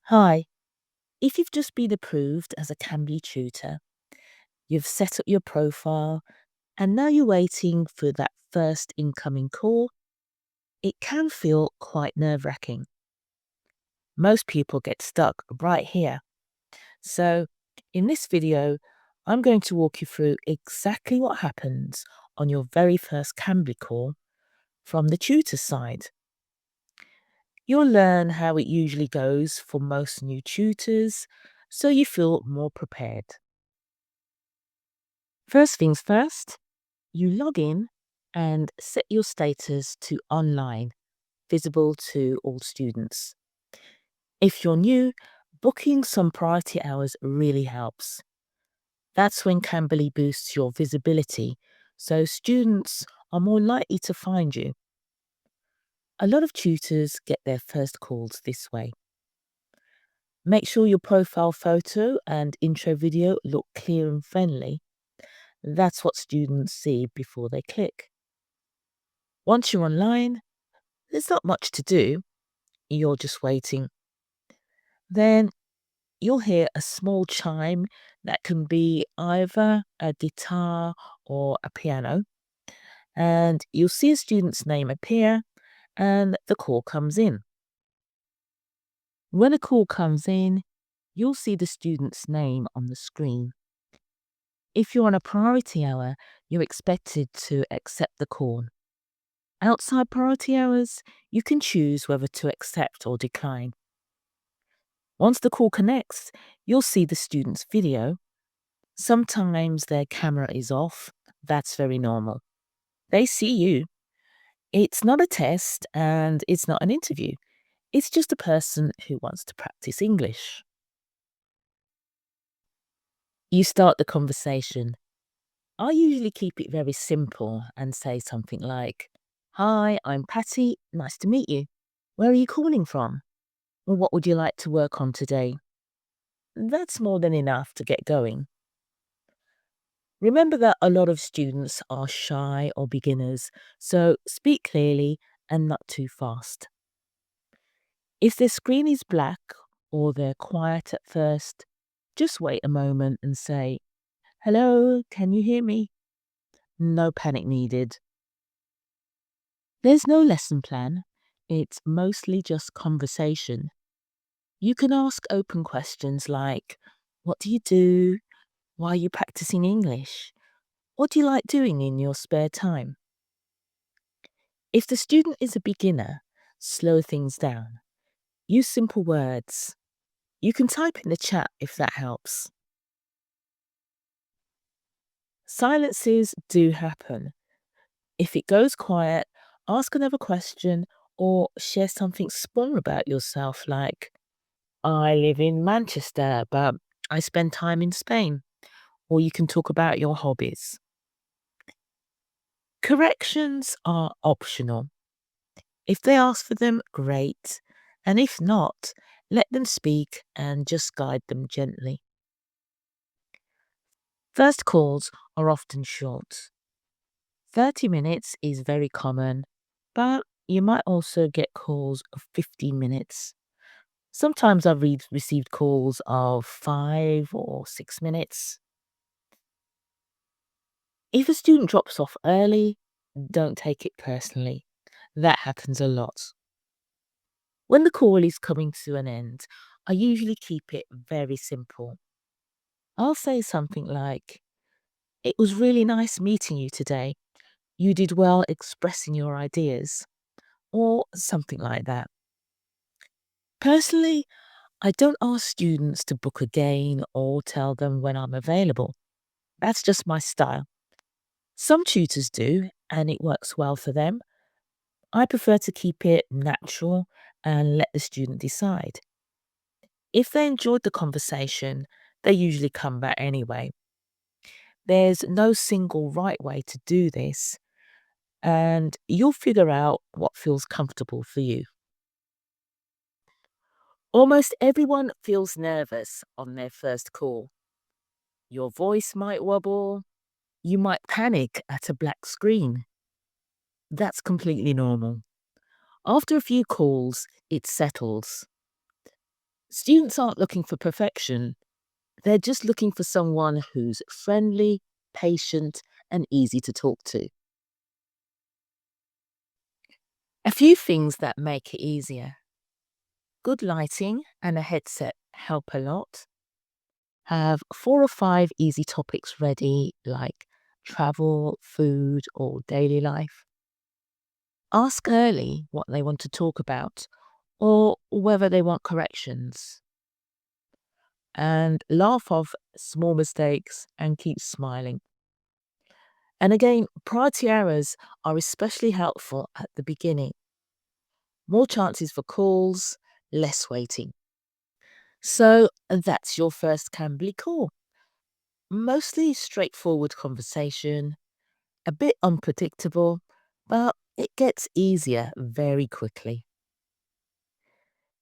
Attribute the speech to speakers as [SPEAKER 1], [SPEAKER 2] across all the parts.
[SPEAKER 1] Hi, if you've just been approved as a Cambly tutor, you've set up your profile, and now you're waiting for that first incoming call, it can feel quite nerve-wracking. Most people get stuck right here. So, in this video, I'm going to walk you through exactly what happens on your very first Cambly call from the tutor side. You'll learn how it usually goes for most new tutors, so you feel more prepared. First things first, you log in and set your status to online, visible to all students. If you're new, booking some priority hours really helps. That's when Cambly boosts your visibility, so students are more likely to find you. A lot of tutors get their first calls this way. Make sure your profile photo and intro video look clear and friendly. That's what students see before they click. Once you're online, there's not much to do. You're just waiting. Then you'll hear a small chime that can be either a guitar or a piano, and you'll see a student's name appear and the call comes in. When a call comes in, you'll see the student's name on the screen. If you're on a priority hour, you're expected to accept the call. Outside priority hours, you can choose whether to accept or decline. Once the call connects, you'll see the student's video. Sometimes their camera is off. That's very normal. They see you. It's not a test and it's not an interview. It's just a person who wants to practice English. You start the conversation. I usually keep it very simple and say something like, "Hi, I'm Patty. Nice to meet you. Where are you calling from? Or what would you like to work on today?" That's more than enough to get going. Remember that a lot of students are shy or beginners, so speak clearly and not too fast. If their screen is black or they're quiet at first, just wait a moment and say, "Hello, can you hear me?" No panic needed. There's no lesson plan. It's mostly just conversation. You can ask open questions like, "What do you do? Why are you practicing English? What do you like doing in your spare time?" If the student is a beginner, slow things down. Use simple words. You can type in the chat if that helps. Silences do happen. If it goes quiet, ask another question or share something small about yourself like, "I live in Manchester, but I spend time in Spain." Or you can talk about your hobbies. Corrections are optional. If they ask for them, great. And if not, let them speak and just guide them gently. First calls are often short. 30 minutes is very common, but you might also get calls of 15 minutes. Sometimes I've received calls of 5 or 6 minutes. If a student drops off early, don't take it personally. That happens a lot. When the call is coming to an end, I usually keep it very simple. I'll say something like, "It was really nice meeting you today. You did well expressing your ideas," or something like that. Personally, I don't ask students to book again or tell them when I'm available. That's just my style. Some tutors do, and it works well for them. I prefer to keep it natural and let the student decide. If they enjoyed the conversation, they usually come back anyway. There's no single right way to do this, and you'll figure out what feels comfortable for you. Almost everyone feels nervous on their first call. Your voice might wobble. You might panic at a black screen. That's completely normal. After a few calls, it settles. Students aren't looking for perfection, they're just looking for someone who's friendly, patient, and easy to talk to. A few things that make it easier. Good lighting and a headset help a lot. Have 4 or 5 easy topics ready, like travel, food, or daily life. Ask early what they want to talk about or whether they want corrections. And laugh off small mistakes and keep smiling. And again, priority errors are especially helpful at the beginning. More chances for calls, less waiting. So that's your first Cambly call. Mostly straightforward conversation, a bit unpredictable, but it gets easier very quickly.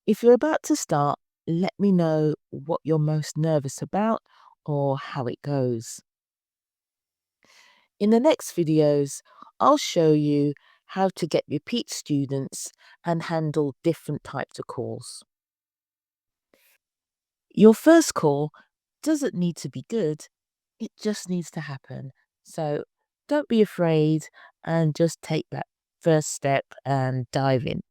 [SPEAKER 1] If you're about to start, let me know what you're most nervous about or how it goes. In the next videos, I'll show you how to get repeat students and handle different types of calls. Your first call doesn't need to be good, it just needs to happen. So don't be afraid and just take that first step and dive in.